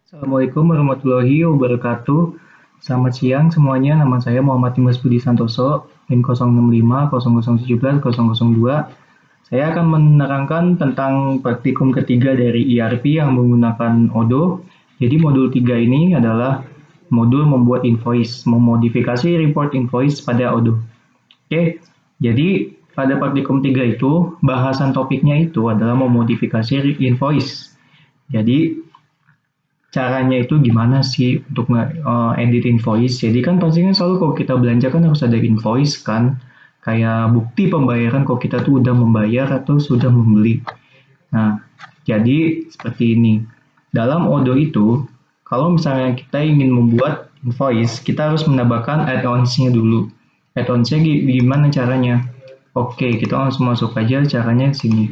Assalamualaikum warahmatullahi wabarakatuh. Selamat siang semuanya. Nama saya Muhammad Dimas Budi Santoso, NIM 065 0017 002. Saya akan menerangkan tentang praktikum ketiga dari ERP yang menggunakan Odoo. Jadi modul 3 ini adalah modul membuat invoice, memodifikasi report invoice pada Odoo. Oke, jadi pada praktikum 3 itu, bahasan topiknya itu adalah memodifikasi invoice. Jadi caranya itu gimana sih untuk edit invoice? Jadi kan pastinya selalu kalau kita belanja kan harus ada invoice kan, kayak bukti pembayaran kalau kita tuh udah membayar atau sudah membeli. Nah, jadi seperti ini. Dalam Odoo itu, kalau misalnya kita ingin membuat invoice, kita harus menambahkan add-ons-nya dulu. Add-ons-nya gimana caranya? Oke, kita langsung masuk aja caranya di sini.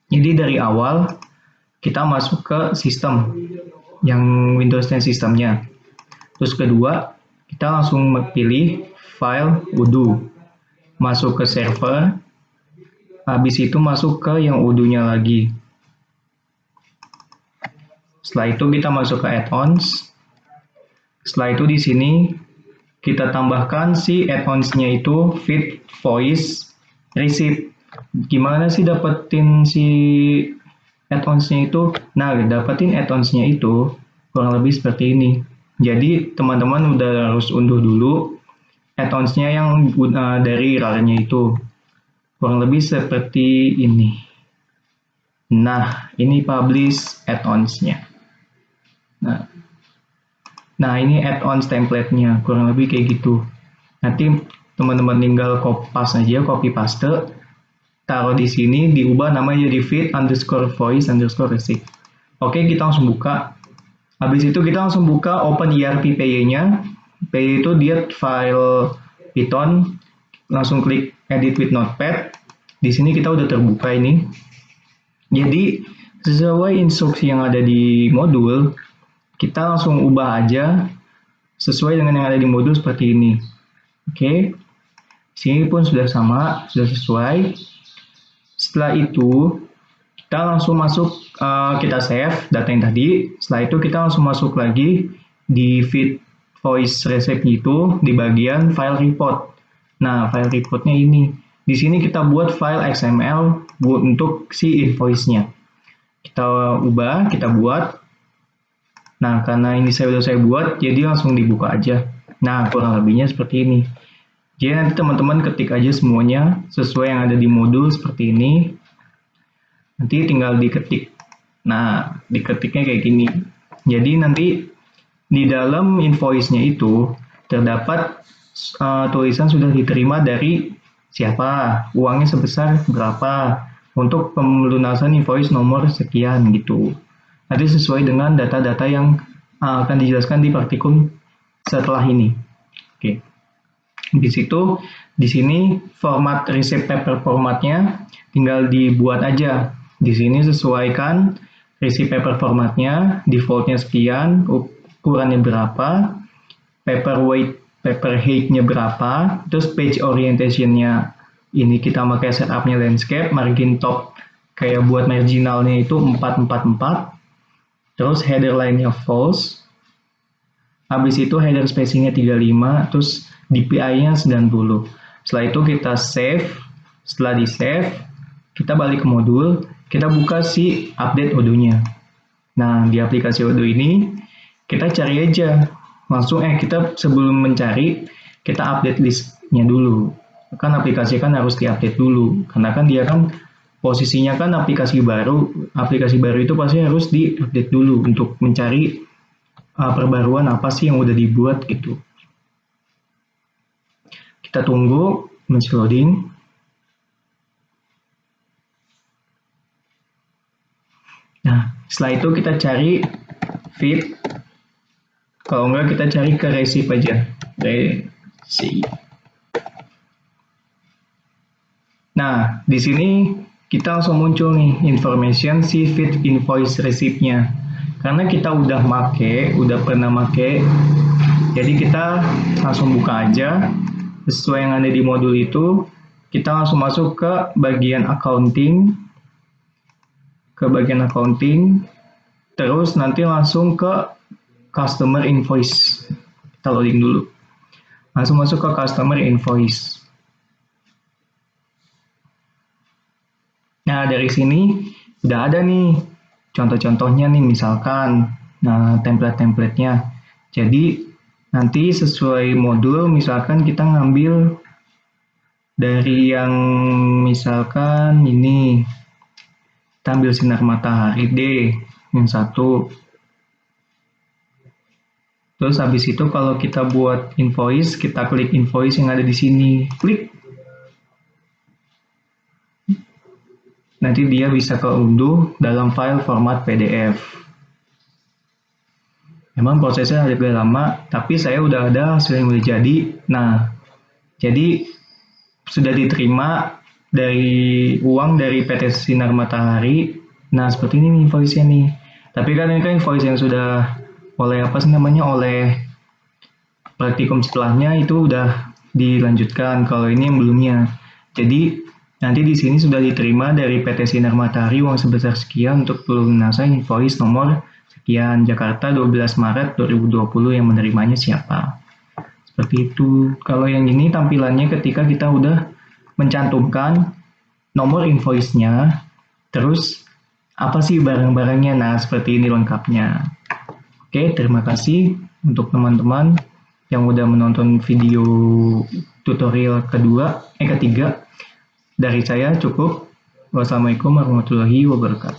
Jadi dari awal kita masuk ke sistem yang Windows 10 sistemnya. Terus kedua, kita langsung pilih file Odoo. Masuk ke server, habis itu masuk ke yang Odoo-nya lagi. Setelah itu kita masuk ke add-ons. Setelah itu di sini kita tambahkan si add-ons-nya itu feed voice receipt. Gimana sih dapetin si add-ons-nya itu? Nah, dapetin add-ons-nya itu kurang lebih seperti ini. Jadi, teman-teman udah harus unduh dulu add-ons-nya yang dari RAR-nya itu. Kurang lebih seperti ini. Nah, ini publish add-ons-nya. Nah, ini add-ons template-nya. Kurang lebih kayak gitu. Nanti teman-teman tinggal copy paste, taruh di sini, diubah namanya jadi feed underscore voice underscore receipt. Oke, kita langsung buka. Habis itu kita langsung buka open ERP PY-nya. PY itu dia file Python. Langsung klik edit with notepad. Di sini kita udah terbuka ini. Jadi, sesuai instruksi yang ada di modul, kita langsung ubah aja sesuai dengan yang ada di modul seperti ini. Oke. Sini pun sudah sama, sudah sesuai. Setelah itu, kita langsung masuk, kita save data yang tadi. Setelah itu kita langsung masuk lagi di feed voice receipt itu di bagian file report. Nah, file reportnya ini. Di sini kita buat file XML untuk si invoice-nya. Kita ubah, kita buat. Nah, karena ini saya buat, jadi langsung dibuka aja. Nah, kurang lebihnya seperti ini. Jadi nanti teman-teman ketik aja semuanya sesuai yang ada di modul seperti ini. Nanti tinggal diketik. Nah, diketiknya kayak gini. Jadi nanti di dalam invoice-nya itu terdapat tulisan sudah diterima dari siapa, uangnya sebesar berapa, untuk pelunasan invoice nomor sekian gitu. Nanti sesuai dengan data-data yang akan dijelaskan di praktikum setelah ini. Oke. Di situ, di sini format receipt paper formatnya tinggal dibuat aja. Di sini sesuaikan receipt paper formatnya, defaultnya sekian, ukurannya berapa, paper weight, paper height-nya berapa, terus page orientation-nya ini kita pakai setupnya landscape, margin top kayak buat marginalnya itu 444, terus header line-nya false, habis itu header spacing-nya 35, terus DPI-nya 90. Setelah itu kita save. Setelah di save, kita balik ke modul, kita buka si update Odoo-nya. Nah, di aplikasi Odoo ini, kita cari aja. Langsung, kita sebelum mencari, kita update list-nya dulu. Kan aplikasi kan harus di-update dulu. Karena kan dia kan posisinya kan aplikasi baru itu pasti harus di-update dulu untuk mencari perbaruan apa sih yang udah dibuat gitu. Kita tunggu masih loading. Nah, setelah itu kita cari feed. Kalau enggak kita cari ke receipt aja. Receipt. Nah, di sini kita langsung muncul nih information si feed invoice receipt-nya. Karena kita udah pernah make, jadi kita langsung buka aja. Sesuai yang ada di modul itu, kita langsung masuk ke bagian accounting. terus nanti langsung ke customer invoice. Kita loading dulu. Langsung masuk ke customer invoice. Nah, dari sini udah ada nih contoh-contohnya nih, misalkan template-templatenya. Jadi nanti sesuai modul, misalkan kita ngambil dari yang misalkan ini, kita ambil sinar matahari D yang satu. Terus habis itu kalau kita buat invoice, kita klik invoice yang ada di sini, klik. Nanti dia bisa keunduh dalam file format PDF. Memang prosesnya agak lama, tapi saya udah ada hasil yang udah jadi. Nah, jadi sudah diterima dari uang dari PT Sinar Matahari. Nah, seperti ini invoice-nya nih. Tapi kan ini kan invoice yang sudah oleh oleh praktikum setelahnya itu udah dilanjutkan. Kalau ini yang belumnya. Jadi nanti di sini sudah diterima dari PT Sinar Matahari uang sebesar sekian untuk pelunasan invoice nomor sekian, Jakarta 12 Maret 2020 yang menerimanya siapa. Seperti itu. Kalau yang ini tampilannya ketika kita udah mencantumkan nomor invoice-nya, terus apa sih barang-barangnya. Nah, seperti ini lengkapnya. Oke, terima kasih untuk teman-teman yang udah menonton video tutorial ketiga. Dari saya cukup. Wassalamualaikum warahmatullahi wabarakatuh.